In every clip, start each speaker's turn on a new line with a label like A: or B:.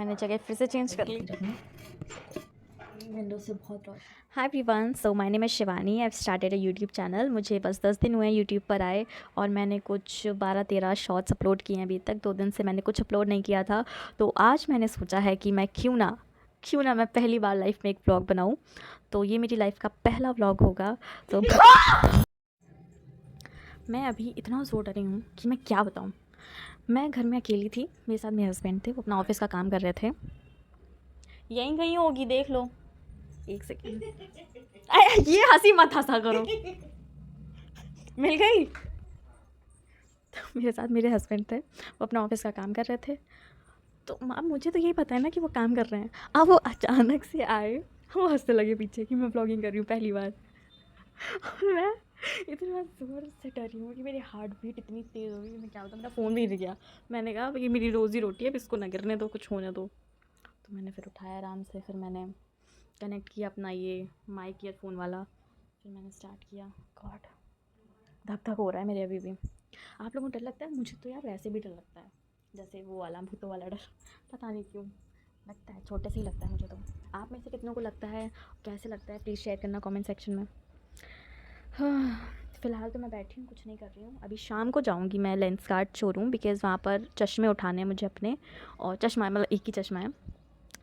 A: मैंने जगह फिर से चेंज कर ली।
B: विंडो से बहुत रोशनी।
A: Hi everyone, so my name is Shivani. I started a YouTube channel. मुझे बस 10 दिन हुए हैं यूट्यूब पर आए और मैंने कुछ 12-13 शॉर्ट्स अपलोड किए हैं अभी तक। 2 दिन से मैंने कुछ अपलोड नहीं किया था, तो आज मैंने सोचा है कि मैं क्यों ना मैं पहली बार लाइफ में एक व्लॉग बनाऊं। तो ये मेरी लाइफ का पहला व्लॉग होगा। तो मैं अभी इतना ज़ोर डरी हूँ कि मैं क्या बताऊँ। मैं घर में अकेली थी, मेरे साथ मेरे हस्बैंड थे, वो अपना ऑफिस का काम कर रहे थे। यहीं कहीं होगी, देख लो। एक सेकेंड, ये हंसी मत हंसा करो। मिल गई। तो मेरे साथ मेरे हस्बैंड थे, वो अपना ऑफिस का काम कर रहे थे। तो अब मुझे तो यही पता है ना कि वो काम कर रहे हैं। अब वो अचानक से आए, वो हंसने लगे पीछे कि मैं व्लॉगिंग कर रही हूँ पहली बार। और मैं इतना ज़ोर से डरी हूँ कि मेरी हार्ट बीट इतनी तेज़ हो गई, मैं क्या बताऊँ, मेरा फ़ोन भी गिर गया। मैंने कहा ये मेरी रोज़ी रोटी है, अब इसको ना गिरने दो, कुछ होने दो। तो मैंने फिर उठाया आराम से, फिर मैंने कनेक्ट किया अपना ये माइक ईयरफोन वाला, फिर मैंने स्टार्ट किया। गॉड, धक धक हो रहा है मेरे अभी भी। आप लोगों को डर लगता है? मुझे तो यार वैसे भी डर लगता है, जैसे वो वाला भूतों वाला डर। पता नहीं क्यों लगता है, छोटे से ही लगता है मुझे। तो आप में से कितनों को लगता है, कैसे लगता है, प्लीज़ शेयर करना कमेंट सेक्शन में। हाँ, फ़िलहाल तो मैं बैठी हूँ, कुछ नहीं कर रही हूँ। अभी शाम को जाऊँगी मैं लेंसकार्ट शोरूम, बिकॉज़ वहाँ पर चश्मे उठाने हैं मुझे अपने, और चश्मा मतलब एक ही चश्मा है,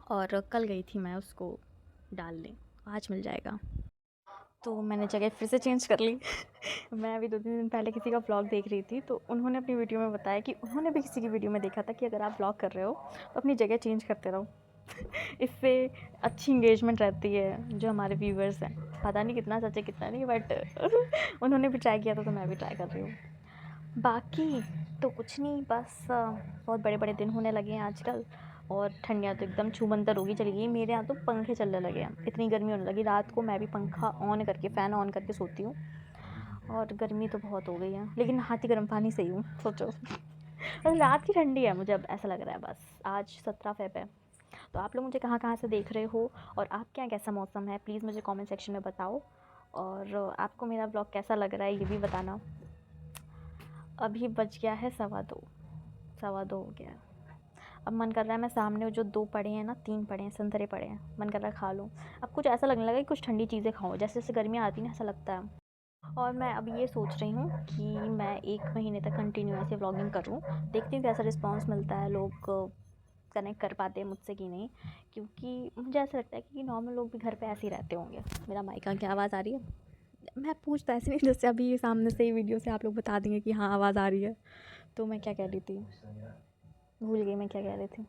A: और कल गई थी मैं उसको डालने, आज मिल जाएगा। तो मैंने जगह फिर से चेंज कर ली। मैं अभी 2-3 दिन पहले किसी का व्लॉग देख रही थी, तो उन्होंने अपनी वीडियो में बताया कि उन्होंने भी किसी की वीडियो में देखा था कि अगर आप व्लॉग कर रहे हो तो अपनी जगह चेंज करते रहो। इससे अच्छी इंगेजमेंट रहती है जो हमारे व्यूवर्स हैं। पता नहीं कितना सच है कितना नहीं, बट उन्होंने भी ट्राई किया था, तो मैं भी ट्राई कर रही हूँ। बाकी तो कुछ नहीं, बस बहुत बड़े बड़े दिन होने लगे हैं आजकल, और ठंडियाँ तो एकदम छूमंतर होगी चली गई। मेरे यहाँ तो पंखे चलने लगे हैं, इतनी गर्मी होने लगी। रात को मैं भी पंखा ऑन करके, फ़ैन ऑन करके सोती हूँ, और गर्मी तो बहुत हो गई है, लेकिन नहाती गर्म पानी से ही हूँ, सोचो। बस रात की ठंडी है, मुझे अब ऐसा लग रहा है। बस आज 17 फ़रवरी है। तो आप लोग मुझे कहाँ कहाँ से देख रहे हो, और आपके यहाँ कैसा मौसम है, प्लीज़ मुझे कमेंट सेक्शन में बताओ। और आपको मेरा ब्लॉग कैसा लग रहा है ये भी बताना। अभी बज गया है 2:15, 2:15 हो गया है। अब मन कर रहा है, मैं सामने जो 2 पड़े हैं ना, 3 पड़े हैं, संतरे पड़े हैं, मन कर रहा है खा लूँ। अब कुछ ऐसा लगने लगा कि कुछ ठंडी चीज़ें खाऊँ, जैसे जैसे गर्मियाँ आती हैं ना, ऐसा लगता है। और मैं अब ये सोच रही हूँ कि मैं 1 महीने तक कंटिन्यू ऐसे व्लॉगिंग करूँ। देखती हूँ कैसा रिस्पॉन्स मिलता है, लोग कनेक्ट कर पाते हैं मुझसे कि नहीं। क्योंकि मुझे ऐसा लगता है कि नॉर्मल लोग भी घर पे ऐसे ही रहते होंगे। मेरा माइक की आवाज़ आ रही है? मैं पूछता ऐसे नहीं, जैसे अभी सामने से ही वीडियो से आप लोग बता देंगे कि हाँ आवाज़ आ रही है। तो मैं क्या कह रही थी, भूल गई मैं क्या कह रही थी।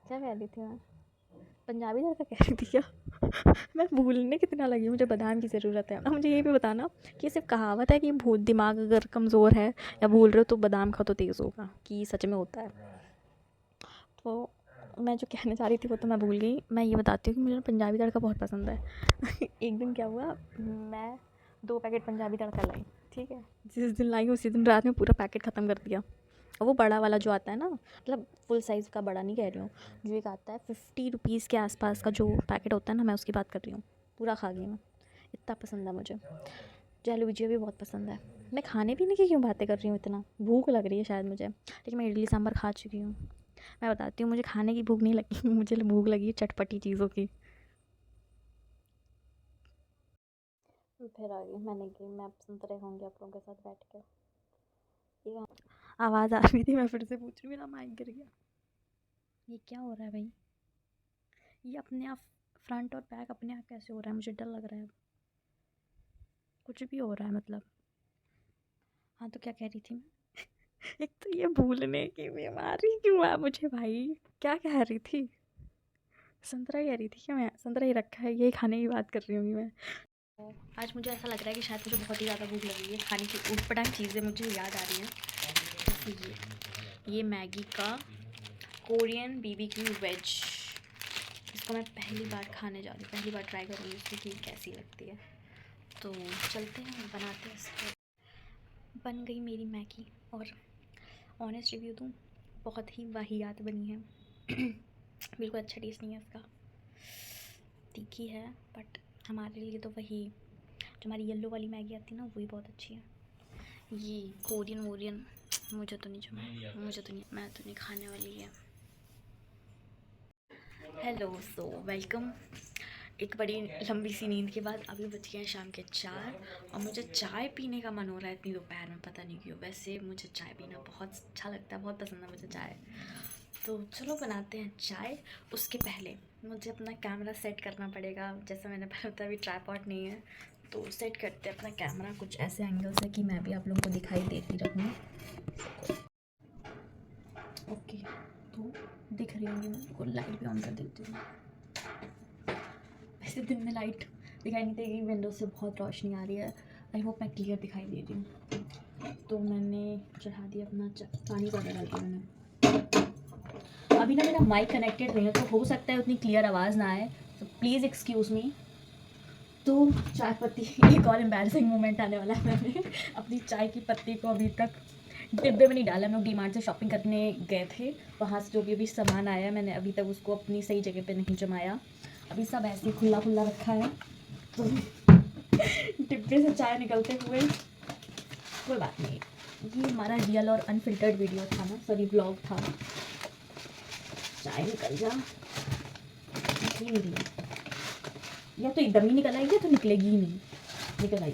A: क्या कह रही थी मैं? पंजाबी तड़का कह रही थी क्या? मैं भूलने कितना लगी हूँ, मुझे बादाम की ज़रूरत है। अब मुझे ये भी बताना कि ये सिर्फ कहावत है कि भूत दिमाग अगर कमज़ोर है या भूल रहे हो तो बादाम खाओ तो तेज़ होगा, कि सच में होता है? तो मैं जो कहने जा रही थी वो तो मैं भूल गई। मैं ये बताती हूँ कि मुझे पंजाबी तड़का बहुत पसंद है। एक दिन क्या हुआ, मैं 2 पैकेट पंजाबी तड़का लाई, ठीक है। जिस दिन लाई उसी दिन रात में पूरा पैकेट ख़त्म कर दिया। और वो बड़ा वाला जो आता है ना, मतलब फुल साइज़ का बड़ा नहीं कह रही हूँ, जो एक आता है 50 रुपीज़ के आसपास का जो पैकेट होता है ना, मैं उसकी बात कर रही हूँ। पूरा खा गई मैं, इतना पसंद है मुझे। जलेबी भी बहुत पसंद है। मैं खाने पीने की क्यों बातें कर रही हूँ, इतना भूख लग रही है शायद मुझे, लेकिन मैं इडली सांभर खा चुकी हूँ। मैं बताती हूँ, मुझे खाने की भूख नहीं लगी, मुझे भूख लगी है चटपटी चीज़ों की। फिर आ गई मैंने कि मैं संतरे खाऊंगी आप लोगों के साथ बैठ के। ये आवाज़ आ रही थी, मैं फिर से पूछ रही हूँ, मेरा माइक गिर गया। ये क्या हो रहा है भाई? ये अपने आप फ्रंट और बैक अपने आप कैसे हो रहा है? मुझे डर लग रहा है, कुछ भी हो रहा है मतलब। हाँ, तो क्या कह रही थी मैं? एक तो ये भूलने की बीमारी क्यों है मुझे भाई? क्या कह रही थी? संतरा कह रही थी क्या? मैं संतरा ही रखा है, यही खाने की बात कर रही हूँ मैं। आज मुझे ऐसा लग रहा है कि शायद मुझे बहुत ही ज़्यादा भूख लगी है, खाने की ऊटपटांग चीज़ें मुझे याद आ रही हैं। जैसे ये मैगी का कोरियन बीबीक्यू वेज, इसको मैं पहली बार खाने जा रही हूँ, पहली बार ट्राई करूँगी इसकी कि कैसी लगती है। तो चलते हैं बनाते हैं इसको। बन गई मेरी मैगी, और ऑनेस्ट रिव्यू दूँ, बहुत ही वाहियात बनी है। बिल्कुल अच्छा टेस्ट नहीं है इसका, तीखी है, बट हमारे लिए तो वही जो हमारी येलो वाली मैगी आती है ना, वही बहुत अच्छी है। ये कोरियन वोरियन मुझे तो नहीं जमा, मुझे तो नहीं, मैं तो नहीं खाने वाली है। Hello, so welcome. एक बड़ी लंबी सी नींद के बाद अभी बज गए हैं शाम के 4 और मुझे चाय पीने का मन हो रहा है इतनी दोपहर में, पता नहीं क्यों। वैसे मुझे चाय पीना बहुत अच्छा लगता है, बहुत पसंद है मुझे चाय। तो चलो बनाते हैं चाय। उसके पहले मुझे अपना कैमरा सेट करना पड़ेगा। जैसा मैंने पहले बताया, अभी ट्राइपॉड नहीं है, तो सेट करते हैं अपना कैमरा कुछ ऐसे एंगल से कि मैं भी आप लोगों को दिखाई देती रहूँ। ओके, तो दिख रही होंगी, मैं को लाइट भी ऑन कर देती हूँ। वैसे दिन में लाइट दिखाई नहीं देगी, विंडो से बहुत रोशनी आ रही है। आई होप मैं क्लियर दिखाई दे रही हूँ। तो मैंने चढ़ा दिया अपना पानी ज़्यादा डाल दिया मैंने। अभी ना मेरा माइक कनेक्टेड नहीं है, तो हो सकता है उतनी क्लियर आवाज़ ना आए, तो प्लीज़ एक्सक्यूज़ मी। तो चाय पत्ती, एक और एम्बैरसिंग मोमेंट आने वाला है। मैंने अपनी चाय की पत्ती को अभी तक डिब्बे में नहीं डाला। हम लोग डीमार्ट से शॉपिंग करने गए थे, वहाँ से जो भी अभी सामान आया मैंने अभी तक उसको अपनी सही जगह पे नहीं जमाया। अभी सब ऐसे खुला खुला रखा है, तो डिब्बे से चाय निकलते हुए कोई बात नहीं। ये हमारा रियल और अनफिल्टर्ड वीडियो था ना, सॉरी व्लॉग था। चाय निकल जा, निकली नहीं रही, या तो एकदम ही निकल आई या तो निकलेगी ही नहीं। निकल आई,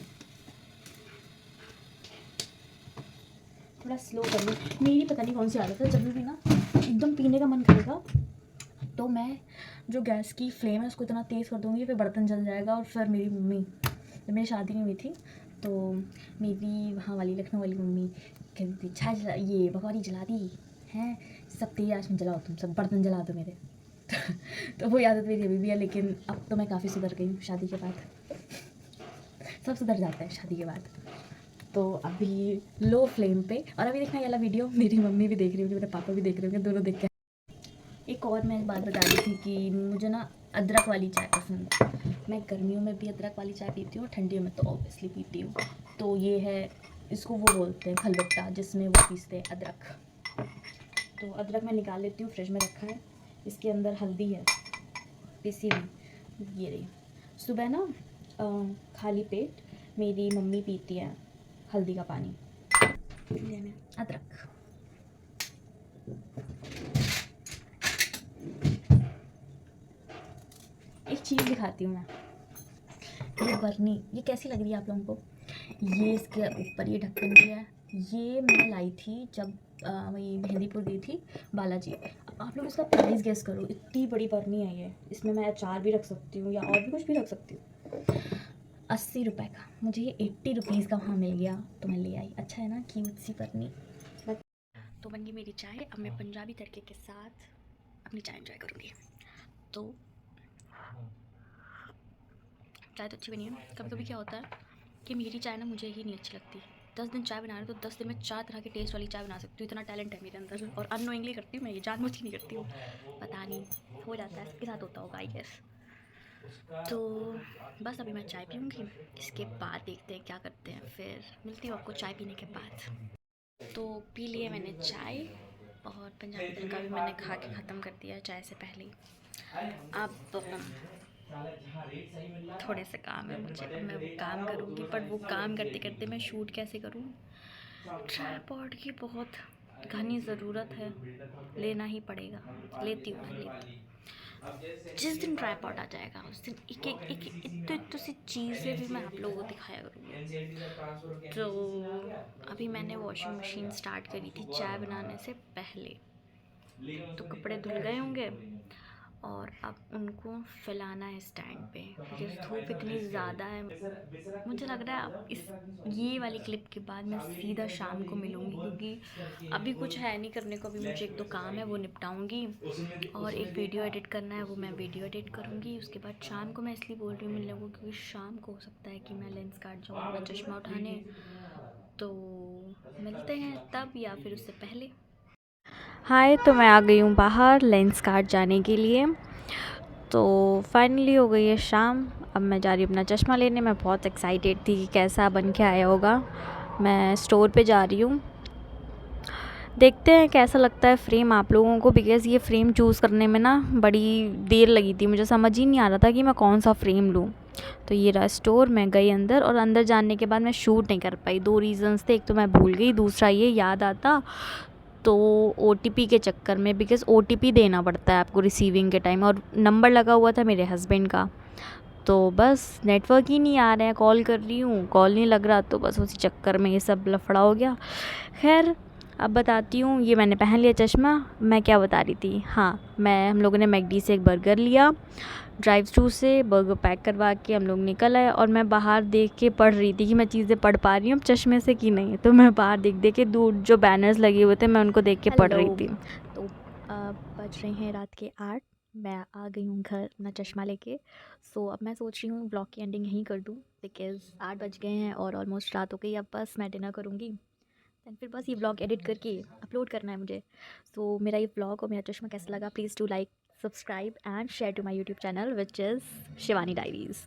A: थोड़ा स्लो कर लो। मेरी पता नहीं कौन सी आदत है, जब भी ना एकदम पीने का मन करेगा तो मैं जो गैस की फ्लेम है उसको इतना तेज़ कर दूँगी, फिर बर्तन जल जाएगा। और फिर मेरी मम्मी, जब मेरी शादी नहीं हुई थी तो मेरी वहाँ वाली लखनऊ वाली मम्मी कहती थी, चाय जला, ये भगवानी जला दी हैं, सब तेज आँच में जलाओ, तुम सब बर्तन जला दो मेरे। तो वो आदत मेरी अभी भी है, लेकिन अब तो मैं काफ़ी सुधर गई हूँ शादी के बाद। सब सुधर जाता है शादी के बाद। तो अभी लो फ्लेम पे, और अभी देखना ये वाला वीडियो मेरी मम्मी भी देख रही होगी, मेरे पापा भी देख रहे होंगे, दोनों देख के। एक और मैं बात बता रही थी कि मुझे ना अदरक वाली चाय पसंद है। मैं गर्मियों में भी अदरक वाली चाय पीती हूँ, ठंडियों में तो ऑब्वियसली पीती हूँ। तो ये है, इसको वो बोलते हैं खलबत्ता, जिसमें वो पीसते हैं अदरक। तो अदरक मैं निकाल लेती हूँ, फ्रिज में रखा है। इसके अंदर हल्दी है पिसी हुई, ये रही। सुबह ना खाली पेट मेरी मम्मी पीती है हल्दी का पानी। अदरक, एक चीज़ दिखाती हूँ मैं। ये बर्नी, ये कैसी लग रही है आप लोगों को? ये इसके ऊपर ये ढक्कन भी है। ये मैं लाई थी जब वही मेहंदीपुर गई थी बालाजी। आप लोग इसका प्राइस गेस करो, इतनी बड़ी बर्नी है ये। इसमें मैं अचार भी रख सकती हूँ या और भी कुछ भी रख सकती हूँ। 80 रुपये का, मुझे ये 80 रुपीज़ का वहाँ मिल गया तो मैं ले आई। अच्छा है ना, क्यूट सी बर्नी। तो बन गई मेरी चाय। अब मैं पंजाबी तड़के के साथ अपनी चाय एंजॉय करूँगी। तो चाय तो अच्छी बनी है। कभी कभी क्या होता है कि मेरी चाय ना मुझे ही नहीं अच्छी लगती। 10 दिन चाय बना रहे तो 10 दिन में 4 तरह के टेस्ट वाली चाय बना सकती हूँ। इतना टैलेंट है मेरे अंदर, और अननोइंगली करती हूँ मैं ये, जानबूझ के नहीं करती हूँ। पता नहीं, हो जाता है, सबके साथ होता होगा आई गेस। तो बस अभी मैं चाय पीऊँगी, इसके बाद देखते हैं क्या करते हैं। फिर मिलती हूँ आपको चाय पीने के बाद। तो पी लिए मैंने चाय, और पंजाबी तड़का भी मैंने खा के ख़त्म कर दिया चाय से पहले ही। अब थोड़े से काम है मुझे, मैं वो काम करूँगी। पर वो काम करते करते मैं शूट कैसे करूँ? ट्राइपॉड की बहुत घनी ज़रूरत है, लेना ही पड़ेगा। लेती हूँ मैं, लेती हूँ। जिस दिन ट्राइपॉड आ जाएगा उस दिन एक एक एक इतनी सी चीज़ें भी मैं आप लोगों को दिखाया करूँगी। तो अभी मैंने वॉशिंग मशीन स्टार्ट करी थी चाय बनाने से पहले, तो कपड़े धुल गए होंगे और अब उनको फैलाना है स्टैंड पे, क्योंकि धूप इतनी ज़्यादा है। मुझे लग रहा है अब ये वाली क्लिप के बाद मैं सीधा शाम को मिलूँगी, क्योंकि अभी कुछ है नहीं करने को। अभी मुझे एक दो काम है वो निपटाऊँगी, और एक वीडियो एडिट करना है, वो मैं वीडियो एडिट करूँगी। उसके बाद शाम को मैं इसलिए बोल रही हूँ मिलने को, क्योंकि शाम को हो सकता है कि मैं लेंस कार्ड जाऊँ अपना चश्मा उठाने। तो मिलते हैं तब, या फिर उससे पहले। हाय, तो मैं आ गई हूँ बाहर लेंस कार्ड जाने के लिए। तो फाइनली हो गई है शाम। अब मैं जा रही हूँ अपना चश्मा लेने। मैं बहुत एक्साइटेड थी कि कैसा बन के आया होगा। मैं स्टोर पे जा रही हूँ, देखते हैं कैसा लगता है फ्रेम आप लोगों को। बिकॉज़ ये फ्रेम चूज़ करने में ना बड़ी देर लगी थी, मुझे समझ ही नहीं आ रहा था कि मैं कौन सा फ्रेम लूँ। तो ये रहा स्टोर, मैं गई अंदर, और अंदर जाने के बाद मैं शूट नहीं कर पाई। 2 रीज़न्स थे, एक तो मैं भूल गई, दूसरा ये याद आता तो ओटीपी के चक्कर में, बिकॉज़ ओटीपी देना पड़ता है आपको रिसीविंग के टाइम, और नंबर लगा हुआ था मेरे हस्बैंड का, तो बस नेटवर्क ही नहीं आ रहा है, कॉल कर रही हूँ कॉल नहीं लग रहा, तो बस उसी चक्कर में ये सब लफड़ा हो गया। खैर अब बताती हूँ, ये मैंने पहन लिया चश्मा। मैं क्या बता रही थी, हाँ, हम लोगों ने मैकडी से एक बर्गर लिया, ड्राइव थ्रू से बर्गर पैक करवा के हम लोग निकल आए, और मैं बाहर देख के पढ़ रही थी कि मैं चीज़ें पढ़ पा रही हूँ चश्मे से कि नहीं, तो मैं बाहर देख देख के दूर जो बैनर्स लगे हुए थे मैं उनको देख के पढ़ रही थी। तो बज रहे हैं रात के 8, मैं आ गई हूँ घर अपना चश्मा लेके। सो अब मैं सोच रही हूँ ब्लॉग की एंडिंग यहीं कर दूँ, बिकॉज़ 8 बज गए हैं और ऑलमोस्ट रात हो गई। अब बस मैं डिनर करूँगी, दैन फिर बस ये व्लॉग एडिट करके अपलोड करना है मुझे। सो मेरा ये व्लॉग और मेरा चश्मा कैसा लगा, please do like, subscribe and share to my YouTube channel which is Shivani diaries.